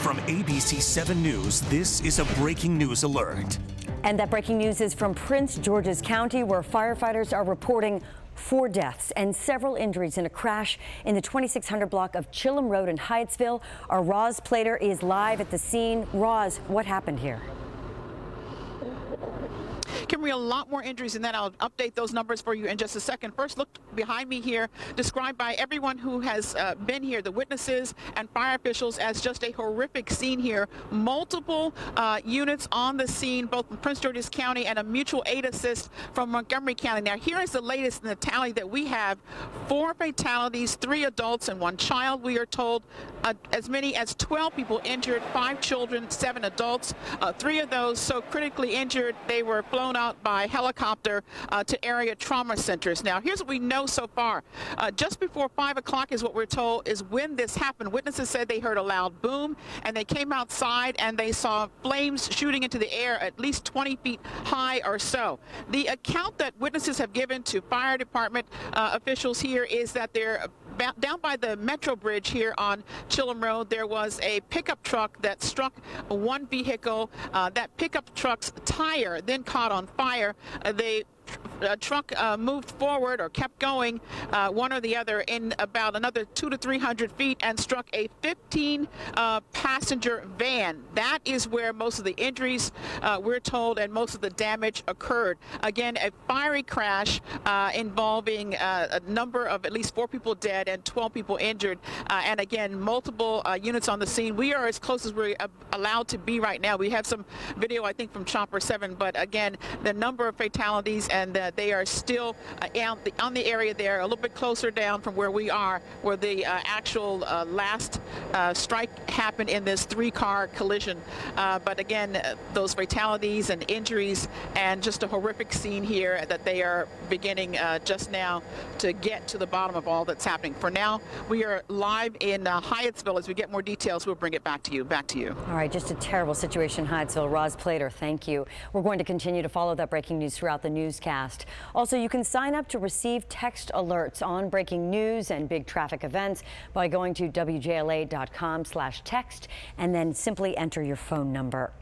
From ABC 7 News, this is a breaking news alert. And that breaking news is from Prince George's County, where firefighters are reporting 4 deaths and several injuries in a crash in the 2600 block of Chilham Road in Hyattsville. Our Roz Plater is live at the scene. Roz, what happened here? Kimberly, a lot more injuries than that. I'll update those numbers for you in just a second. First, look behind me here, described by everyone who has been here, the witnesses and fire officials, as just a horrific scene here. Multiple units on the scene, both from Prince George's County and a mutual aid assist from Montgomery County. Now, here is the latest in the tally that we have. 4 fatalities, 3 adults and 1 child. We are told as many as 12 people injured, 5 children, 7 adults. 3 of those so critically injured, they were flown out by helicopter to area trauma centers. Now, here's what we know so far. Just before 5 o'clock is what we're told is when this happened. Witnesses said they heard a loud boom, and they came outside and they saw flames shooting into the air at least 20 feet high or so. The account that witnesses have given to fire department officials here is that they're down by the Metro Bridge here on Chilham Road. There was a pickup truck that struck one vehicle. That pickup truck's tire then caught on fire. The truck moved forward or kept going, one or the other, in about another 200 to 300 feet and struck a 15 passenger van. That is where most of the injuries, we're told, and most of the damage occurred. Again, a fiery crash involving a number of at least 4 people dead and 12 people injured, and again, multiple units on the scene. We are as close as we're allowed to be right now. We have some video, I think, from Chopper 7, but again, the number of fatalities, and they are still on the area there, a little bit closer down from where we are, where the actual last strike happened in this 3-car collision. But again, those fatalities and injuries, and just a horrific scene here that they are beginning just now to get to the bottom of all that's happening. For now, we are live in Hyattsville. As we get more details, we'll bring it back to you. Back to you. All right, just a terrible situation in Hyattsville. Roz Plater, thank you. We're going to continue to follow that breaking news throughout the newscast. Also, you can sign up to receive text alerts on breaking news and big traffic events by going to wjla.com/text and then simply enter your phone number.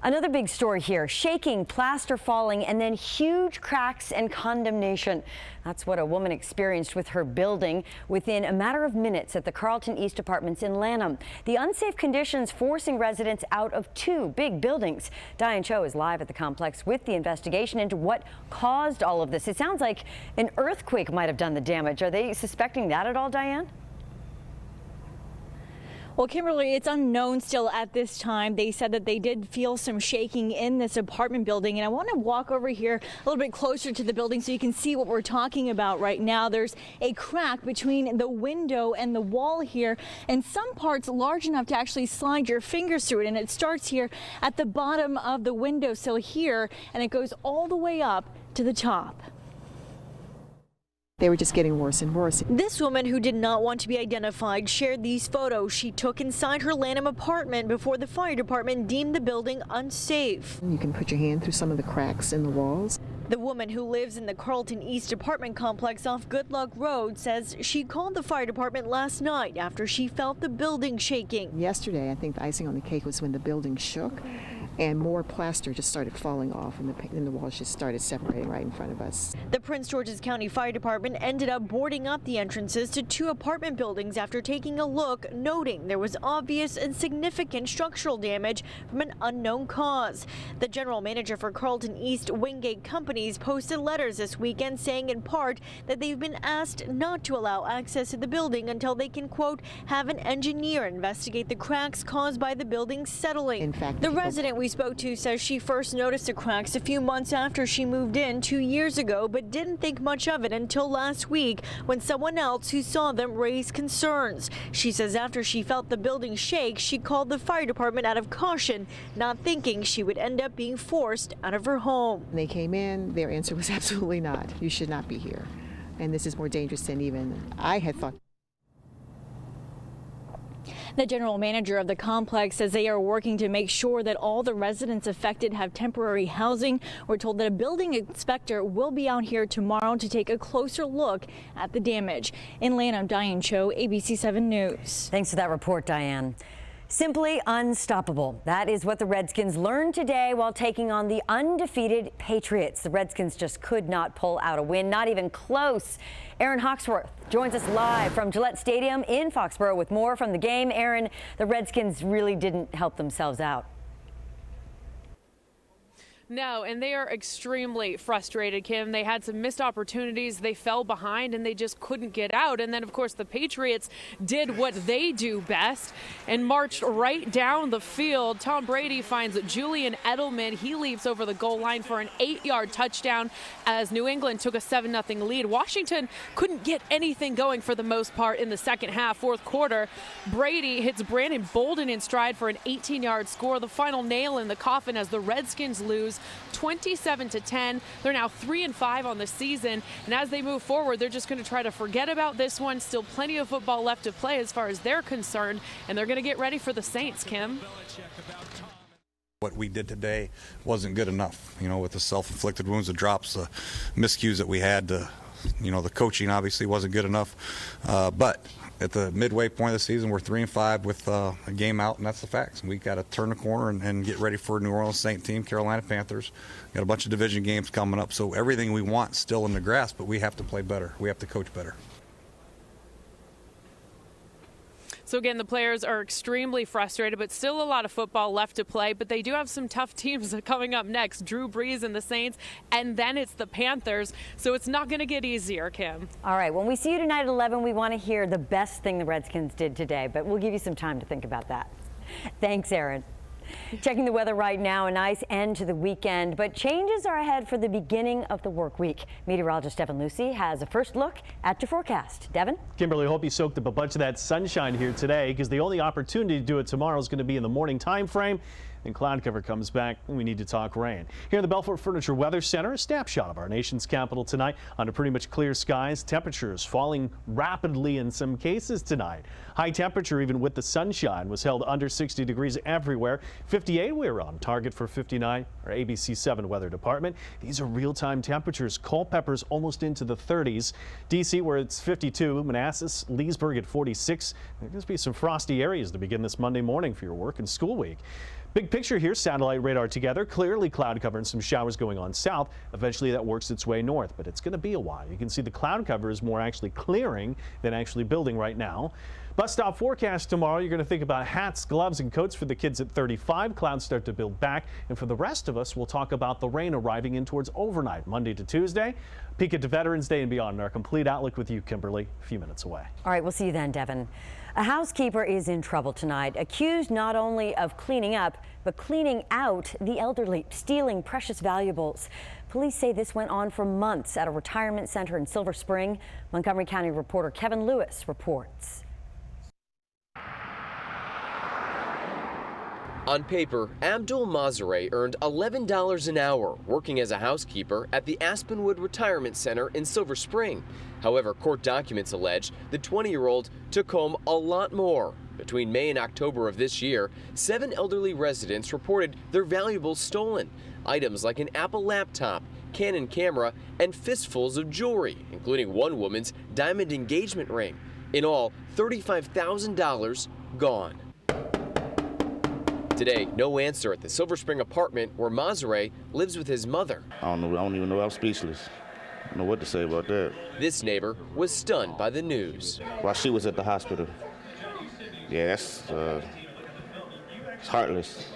Another big story here, shaking, plaster falling, and then huge cracks and condemnation. That's what a woman experienced with her building within a matter of minutes at the Carlton East Apartments in Lanham. The unsafe conditions forcing residents out of 2 big buildings. Diane Cho is live at the complex with the investigation into what caused all of this. It sounds like an earthquake might have done the damage. Are they suspecting that at all, Diane? Well, Kimberly, it's unknown still at this time. They said that they did feel some shaking in this apartment building. And I want to walk over here a little bit closer to the building so you can see what we're talking about right now. There's a crack between the window and the wall here, and some parts large enough to actually slide your fingers through it. And it starts here at the bottom of the windowsill here, and it goes all the way up to the top. They were just getting worse and worse. This woman, who did not want to be identified, shared these photos she took inside her Lanham apartment before the fire department deemed the building unsafe. You can put your hand through some of the cracks in the walls. The woman, who lives in the Carlton East apartment complex off Good Luck Road, says she called the fire department last night after she felt the building shaking. Yesterday, I think the icing on the cake was when the building shook and more plaster just started falling off, and the walls just started separating right in front of us. The Prince George's County Fire Department ended up boarding up the entrances to 2 apartment buildings after taking a look, noting there was obvious and significant structural damage from an unknown cause. The general manager for Carlton East Wingate Companies posted letters this weekend saying in part that they've been asked not to allow access to the building until they can, quote, have an engineer investigate the cracks caused by the building settling. In fact, the resident we spoke to says she first noticed the cracks a few months after she moved in 2 years ago, but didn't think much of it until last week when someone else who saw them raised concerns. She says after she felt the building shake, she called the fire department out of caution, not thinking she would end up being forced out of her home. When they came in, their answer was absolutely not. You should not be here. And this is more dangerous than even I had thought. The general manager of the complex says they are working to make sure that all the residents affected have temporary housing. We're told that a building inspector will be out here tomorrow to take a closer look at the damage. In Lanham, Diane Cho, ABC 7 News. Thanks for that report, Diane. Simply unstoppable. That is what the Redskins learned today while taking on the undefeated Patriots. The Redskins just could not pull out a win, not even close. Erin Hawksworth joins us live from Gillette Stadium in Foxborough with more from the game. Erin, the Redskins really didn't help themselves out. No, and they are extremely frustrated, Kim. They had some missed opportunities. They fell behind and they just couldn't get out. And then, of course, the Patriots did what they do best and marched right down the field. Tom Brady finds Julian Edelman. He leaps over the goal line for an 8-yard touchdown as New England took a 7-0 lead. Washington couldn't get anything going for the most part in the second half, fourth quarter. Brady hits Brandon Bolden in stride for an 18-yard score, the final nail in the coffin as the Redskins lose 27-10. They're now 3-5 on the season, and as they move forward, they're just going to try to forget about this one. Still plenty of football left to play as far as they're concerned, and they're going to get ready for the Saints, Kim. What we did today wasn't good enough, with the self-inflicted wounds, the drops, the miscues that we had, the coaching obviously wasn't good enough, but at the midway point of the season, we're 3-5 with a game out, and that's the facts. We got to turn the corner and get ready for a New Orleans Saint team, Carolina Panthers. Got a bunch of division games coming up, so everything we want still in the grasp, but we have to play better. We have to coach better. So again, the players are extremely frustrated, but still a lot of football left to play. But they do have some tough teams coming up next. Drew Brees and the Saints, and then it's the Panthers. So it's not going to get easier, Kim. All right, when we see you tonight at 11, we want to hear the best thing the Redskins did today, but we'll give you some time to think about that. Thanks, Erin. Checking the weather right now, a nice end to the weekend, but changes are ahead for the beginning of the work week. Meteorologist Devin Lucy has a first look at your forecast. Devin? Kimberly, hope you soaked up a bunch of that sunshine here today, because the only opportunity to do it tomorrow is going to be in the morning time frame. And cloud cover comes back, and we need to talk rain. Here in the Belfort Furniture Weather Center, a snapshot of our nation's capital tonight under pretty much clear skies. Temperatures falling rapidly in some cases tonight. High temperature, even with the sunshine, was held under 60 degrees everywhere. 58 we were on target for 59. Our ABC 7 weather department. These are real-time temperatures. Culpeper's almost into the 30s. D.C. where it's 52. Manassas, Leesburg at 46. There's going to be some frosty areas to begin this Monday morning for your work and school week. Big picture here, satellite radar together, clearly cloud cover and some showers going on south. Eventually that works its way north, but it's going to be a while. You can see the cloud cover is more actually clearing than actually building right now. Bus stop forecast tomorrow, you're going to think about hats, gloves, and coats for the kids at 35. Clouds start to build back. And for the rest of us, we'll talk about the rain arriving in towards overnight, Monday to Tuesday. Peek into Veterans Day and beyond. Our complete outlook with you, Kimberly, a few minutes away. All right, we'll see you then, Devin. A housekeeper is in trouble tonight, accused not only of cleaning up, but cleaning out the elderly, stealing precious valuables. Police say this went on for months at a retirement center in Silver Spring. Montgomery County reporter Kevin Lewis reports. On paper, Abdul Mazare earned $11 an hour working as a housekeeper at the Aspenwood Retirement Center in Silver Spring. However, court documents allege the 20-year-old took home a lot more. Between May and October of this year, 7 elderly residents reported their valuables stolen. Items like an Apple laptop, Canon camera, and fistfuls of jewelry, including one woman's diamond engagement ring. In all, $35,000 gone. Today, no answer at the Silver Spring apartment where Mazare lives with his mother. I don't even know. I'm speechless. I don't know what to say about that. This neighbor was stunned by the news. While she was at the hospital. Yeah, it's heartless.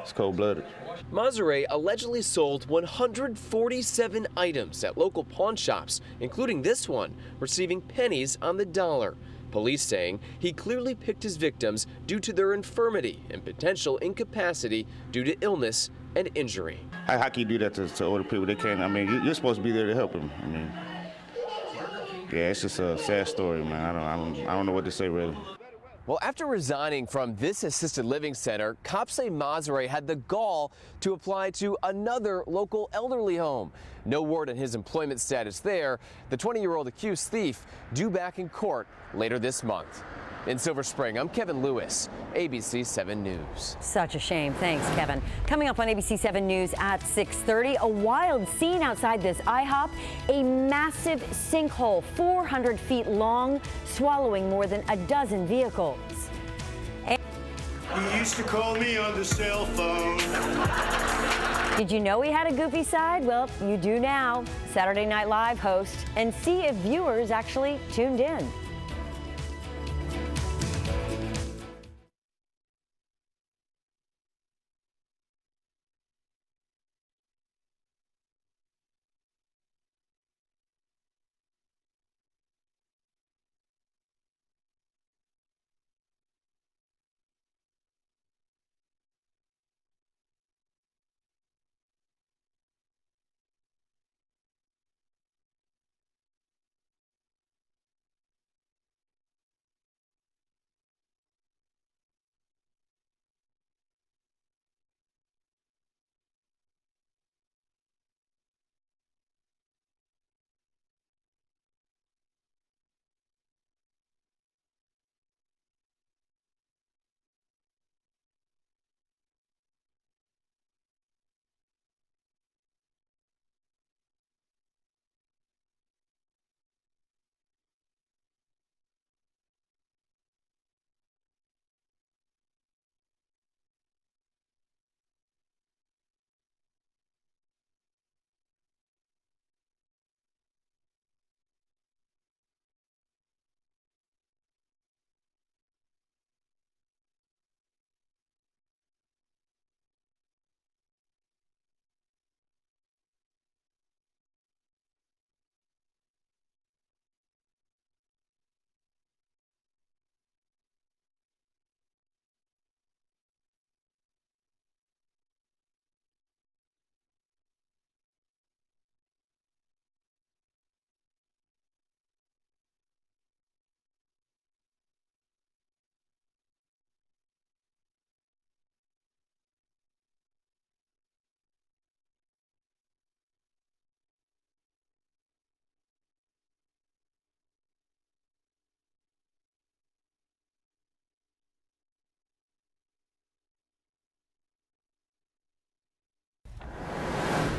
It's cold-blooded. Mazare allegedly sold 147 items at local pawn shops, including this one, receiving pennies on the dollar. Police saying he clearly picked his victims due to their infirmity and potential incapacity due to illness and injury. How can you do that to older people? They can't. I mean, you're supposed to be there to help them. I mean, yeah, it's just a sad story, man. I don't know what to say, really. Well, after resigning from this assisted living center, cops say Mazare had the gall to apply to another local elderly home. No word on his employment status there. The 20-year-old accused thief due back in court later this month. In Silver Spring, I'm Kevin Lewis, ABC 7 News. Such a shame. Thanks, Kevin. Coming up on ABC 7 News at 6:30, a wild scene outside this IHOP. A massive sinkhole, 400 feet long, swallowing more than a dozen vehicles. You used to call me on the cell phone. Did you know he had a goofy side? Well, you do now. Saturday Night Live host, and see if viewers actually tuned in.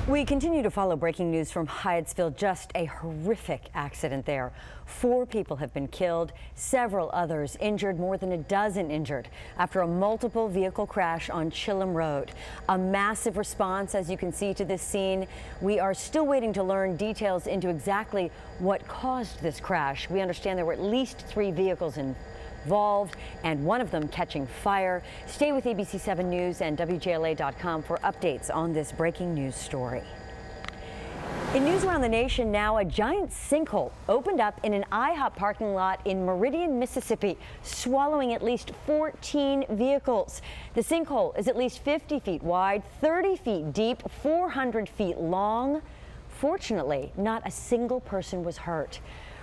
We continue to follow breaking news from Hyattsville. Just a horrific accident there. 4 people have been killed, several others injured, more than a dozen injured after a multiple vehicle crash on Chillam Road. A massive response, as you can see, to this scene. We are still waiting to learn details into exactly what caused this crash. We understand there were at least 3 vehicles involved and one of them catching fire. Stay with ABC7 News and WJLA.com for updates on this breaking news story. In news around the nation now, a giant sinkhole opened up in an IHOP parking lot in Meridian, Mississippi, swallowing at least 14 vehicles. The sinkhole is at least 50 feet wide, 30 feet deep, 400 feet long. Fortunately, not a single person was hurt.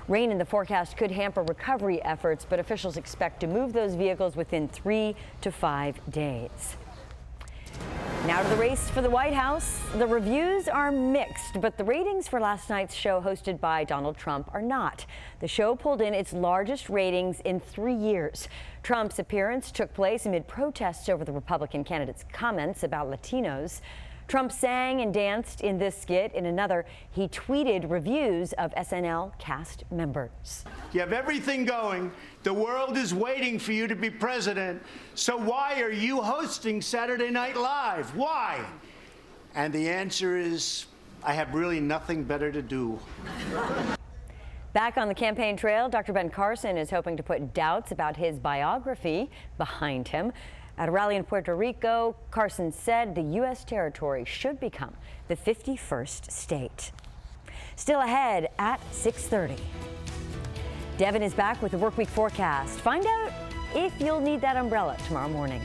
Rain in the forecast could hamper recovery efforts, but officials expect to move those vehicles within 3 to 5 days. Now to the race for the White House. The reviews are mixed, but the ratings for last night's show hosted by Donald Trump are not. The show pulled in its largest ratings in 3 years. Trump's appearance took place amid protests over the Republican candidate's comments about Latinos. Trump sang and danced in this skit. In another, he tweeted reviews of SNL cast members. You have everything going. The world is waiting for you to be president. So why are you hosting Saturday Night Live? Why? And the answer is, I have really nothing better to do. Back on the campaign trail, Dr. Ben Carson is hoping to put doubts about his biography behind him. At a rally in Puerto Rico, Carson said the U.S. territory should become the 51st state. Still ahead at 6:30. Devin is back with the workweek forecast. Find out if you'll need that umbrella tomorrow morning.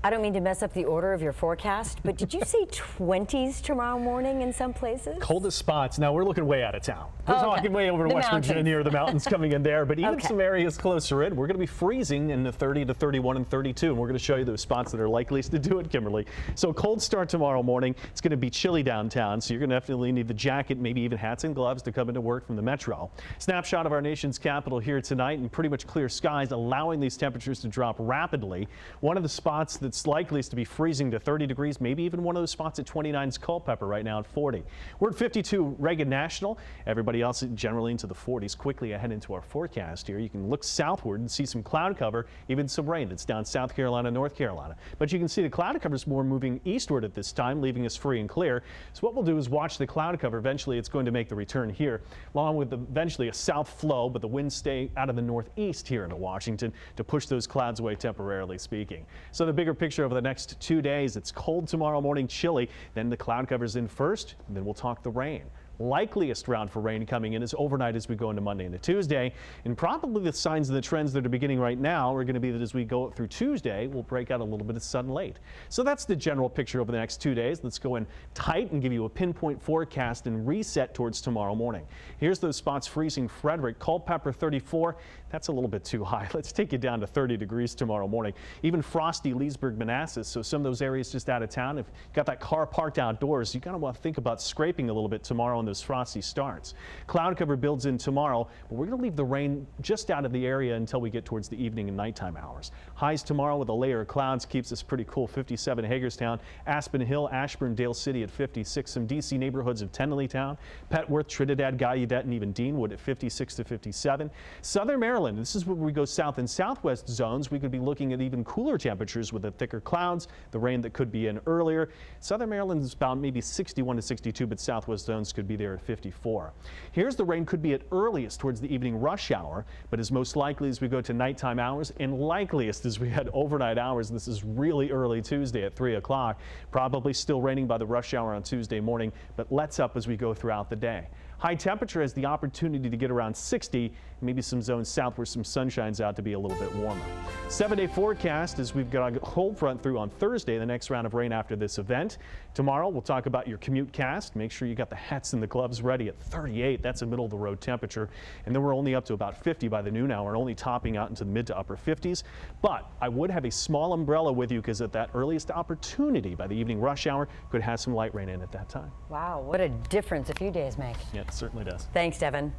I don't mean to mess up the order of your forecast, but did you say 20s tomorrow morning in some places? Coldest spots. Now we're looking way out of town. We're talking way over in The West mountains. Virginia, or the mountains coming in there, but even Okay. some areas closer in, we're going to be freezing in the 30 to 31 and 32, and we're going to show you those spots that are likeliest to do it, Kimberly. So cold start tomorrow morning. It's going to be chilly downtown, so you're going to definitely need the jacket, maybe even hats and gloves to come into work from the metro. Snapshot of our nation's capital here tonight, and pretty much clear skies, allowing these temperatures to drop rapidly. One of the spots that's likeliest to be freezing to 30 degrees, maybe even one of those spots at 29 is Culpeper right now at 40. We're at 52 Reagan National. Everybody else generally into the 40s. Quickly ahead into our forecast here. You can look southward and see some cloud cover, even some rain that's down South Carolina, North Carolina. But you can see the cloud cover is more moving eastward at this time, leaving us free and clear. So what we'll do is watch the cloud cover. Eventually it's going to make the return here, along with eventually a south flow, but the winds stay out of the northeast here into Washington to push those clouds away temporarily speaking. So the bigger picture over the next 2 days, it's cold tomorrow morning, chilly, then the cloud covers in first, and then we'll talk the rain. Likeliest round for rain coming in is overnight as we go into Monday into Tuesday, and probably the signs and the trends that are beginning right now are going to be that as we go through Tuesday, we'll break out a little bit of sun late. So that's the general picture over the next 2 days. Let's go in tight and give you a pinpoint forecast and reset towards tomorrow morning. Here's those spots freezing: Frederick, Culpeper 34. That's a little bit too high. Let's take you down to 30 degrees tomorrow morning. Even frosty Leesburg, Manassas. So some of those areas just out of town, if you've got that car parked outdoors, you kind of want to think about scraping a little bit tomorrow on those frosty starts. Cloud cover builds in tomorrow, but we're going to leave the rain just out of the area until we get towards the evening and nighttime hours. Highs tomorrow with a layer of clouds keeps us pretty cool. 57 Hagerstown, Aspen Hill, Ashburn, Dale City at 56. Some D.C. neighborhoods of Tenleytown, Petworth, Trinidad, Gallaudet, and even Deanwood at 56 to 57. Southern Maryland, this is where we go south and southwest zones. We could be looking at even cooler temperatures with the thicker clouds, the rain that could be in earlier. Southern Maryland is about maybe 61 to 62, but southwest zones could be there at 54. Here's the rain could be at earliest towards the evening rush hour, but is most likely as we go to nighttime hours, and likeliest as we head overnight hours. This is really early Tuesday at 3 o'clock. Probably still raining by the rush hour on Tuesday morning, but lets up as we go throughout the day. High temperature has the opportunity to get around 60, maybe some zones south where some sun shines out to be a little bit warmer. 7-day forecast as we've got a cold front through on Thursday, the next round of rain after this event. Tomorrow we'll talk about your commute cast. Make sure you got the hats and the gloves ready at 38. That's a middle of the road temperature. And then we're only up to about 50 by the noon hour, only topping out into the mid to upper 50s. But I would have a small umbrella with you because at that earliest opportunity by the evening rush hour could have some light rain in at that time. Wow, what a difference a few days make. Yeah, it certainly does. Thanks, Devin.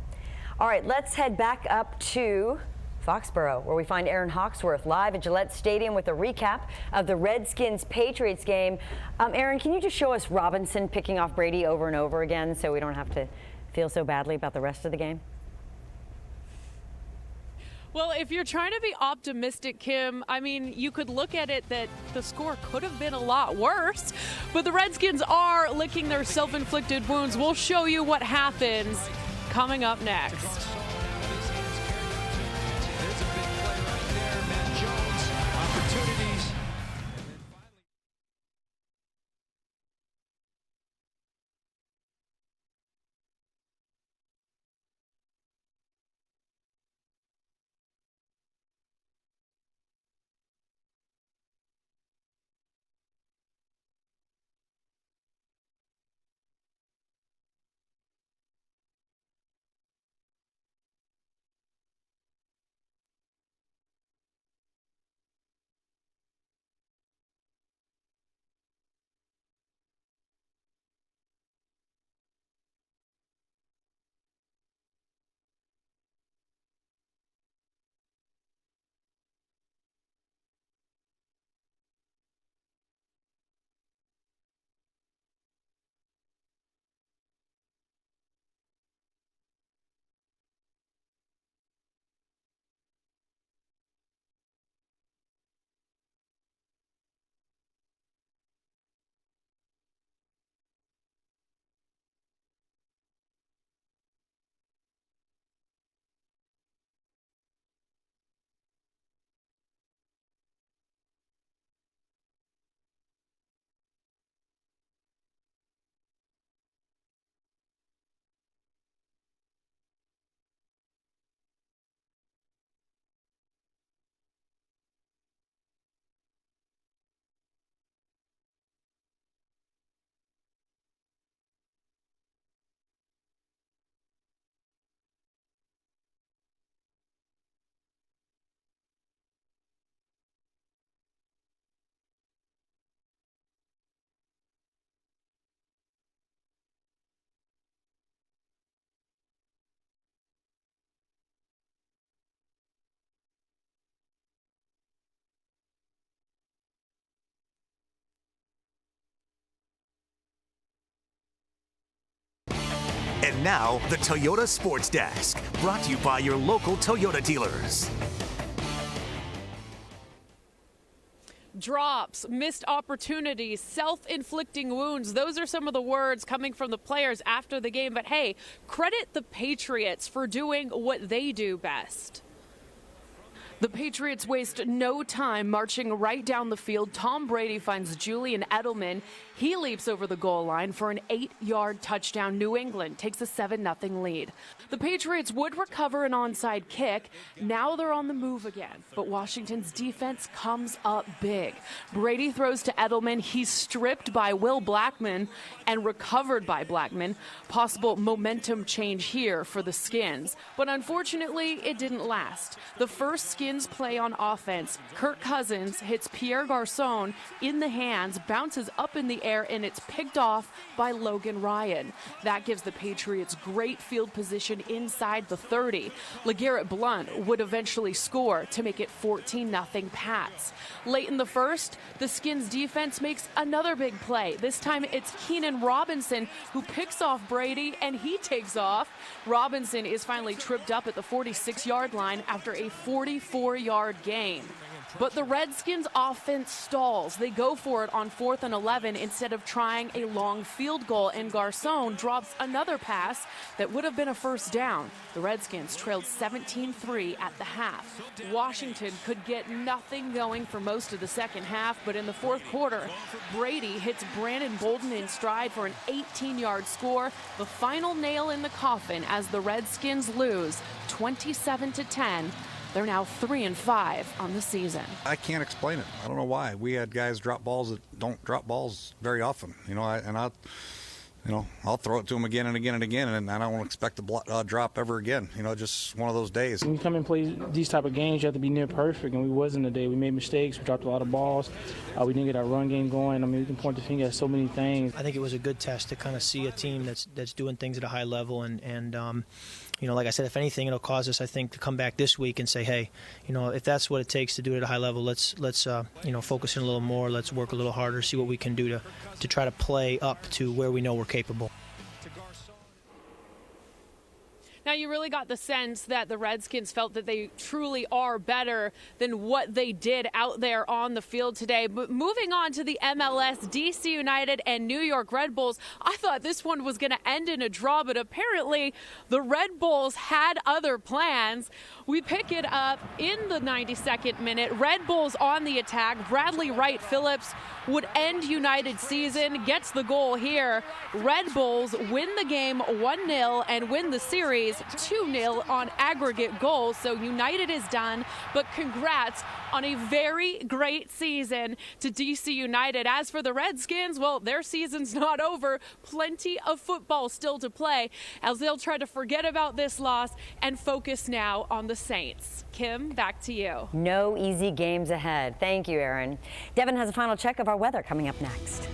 All right, let's head back up to Foxborough, where we find Erin Hawksworth live at Gillette Stadium with a recap of the Redskins-Patriots game. Erin, can you just show us Robinson picking off Brady over and over again so we don't have to feel so badly about the rest of the game? Well, if you're trying to be optimistic, Kim, I mean, you could look at it that the score could have been a lot worse, but the Redskins are licking their self-inflicted wounds. We'll show you what happens coming up next. And now, the Toyota Sports Desk, brought to you by your local Toyota dealers. Drops, missed opportunities, self-inflicting wounds. Those are some of the words coming from the players after the game. But hey, credit the Patriots for doing what they do best. The Patriots waste no time marching right down the field. Tom Brady finds Julian Edelman. He leaps over the goal line for an 8-yard touchdown. New England takes a 7-0 lead. The Patriots would recover an onside kick. Now they're on the move again. But Washington's defense comes up big. Brady throws to Edelman. He's stripped by Will Blackman and recovered by Blackman. Possible momentum change here for the Skins. But unfortunately, it didn't last. The first Skins play on offense, Kirk Cousins hits Pierre Garçon in the hands, bounces up in the air, and it's picked off by Logan Ryan. That gives the Patriots great field position inside the 30. LeGarrette Blount would eventually score to make it 14-0 Pats. Late in the first, the Skins defense makes another big play. This time it's Keenan Robinson who picks off Brady, and he takes off. Robinson is finally tripped up at the 46-yard line after a 44-yard gain. But the Redskins offense stalls. They go for it on 4th and 11 instead of trying a long field goal, and Garçon drops another pass that would have been a first down. The Redskins trailed 17-3 at the half. Washington could get nothing going for most of the second half, but in the fourth quarter, Brady hits Brandon Bolden in stride for an 18-yard score, the final nail in the coffin as the Redskins lose 27-10. They're now 3-5 on the season. I can't explain it. I don't know why. We had guys drop balls that don't drop balls very often. I'll throw it to them again and again and again, and I don't expect to drop ever again. Just one of those days. When you come and play these type of games, you have to be near perfect, and we wasn't today. We made mistakes. We dropped a lot of balls. We didn't get our run game going. I mean, we can point the finger at so many things. I think it was a good test to kind of see a team that's doing things at a high level, and like I said, if anything, it'll cause us, I think, to come back this week and say, hey, if that's what it takes to do it at a high level, let's focus in a little more, let's work a little harder, see what we can do to try to play up to where we know we're capable. Now, you really got the sense that the Redskins felt that they truly are better than what they did out there on the field today. But moving on to the MLS, DC United and New York Red Bulls, I thought this one was going to end in a draw, but apparently the Red Bulls had other plans. We pick it up in the 92nd minute. Red Bulls on the attack. Bradley Wright Phillips would end United's season, gets the goal here. Red Bulls win the game 1-0 and win the series 2-0 on aggregate goals. So United is done, but congrats on a very great season to DC United. As for the Redskins, well, their season's not over. Plenty of football still to play as they'll try to forget about this loss and focus now on the Saints. Kim, back to you. No easy games ahead. Thank you, Erin. Devin has a final check of our weather coming up next.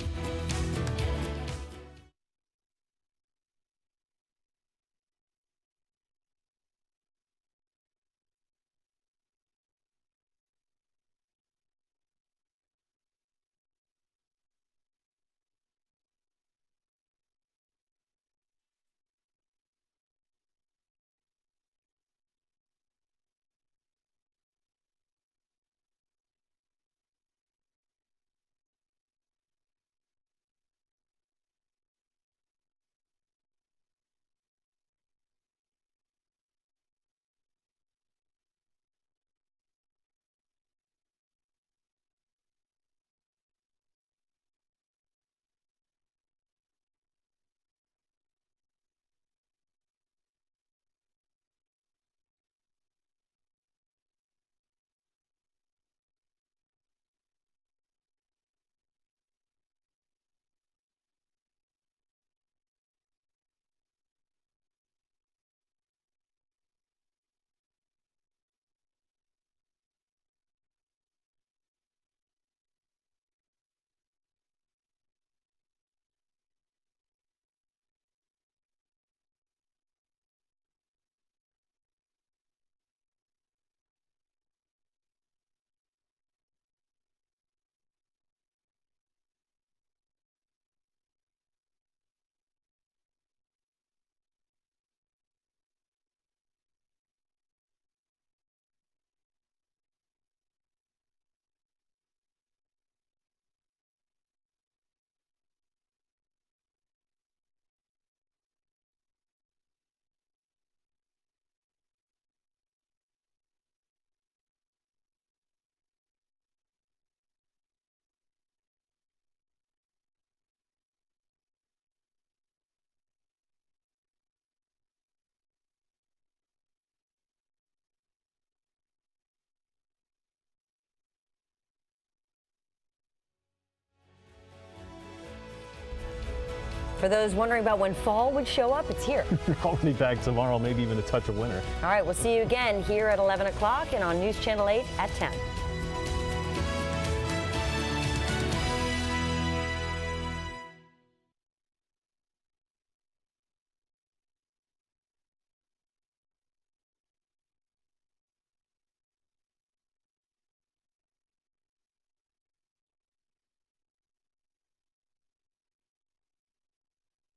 For those wondering about when fall would show up, it's here. Already back tomorrow, maybe even a touch of winter. All right, we'll see you again here at 11 o'clock and on News Channel 8 at 10.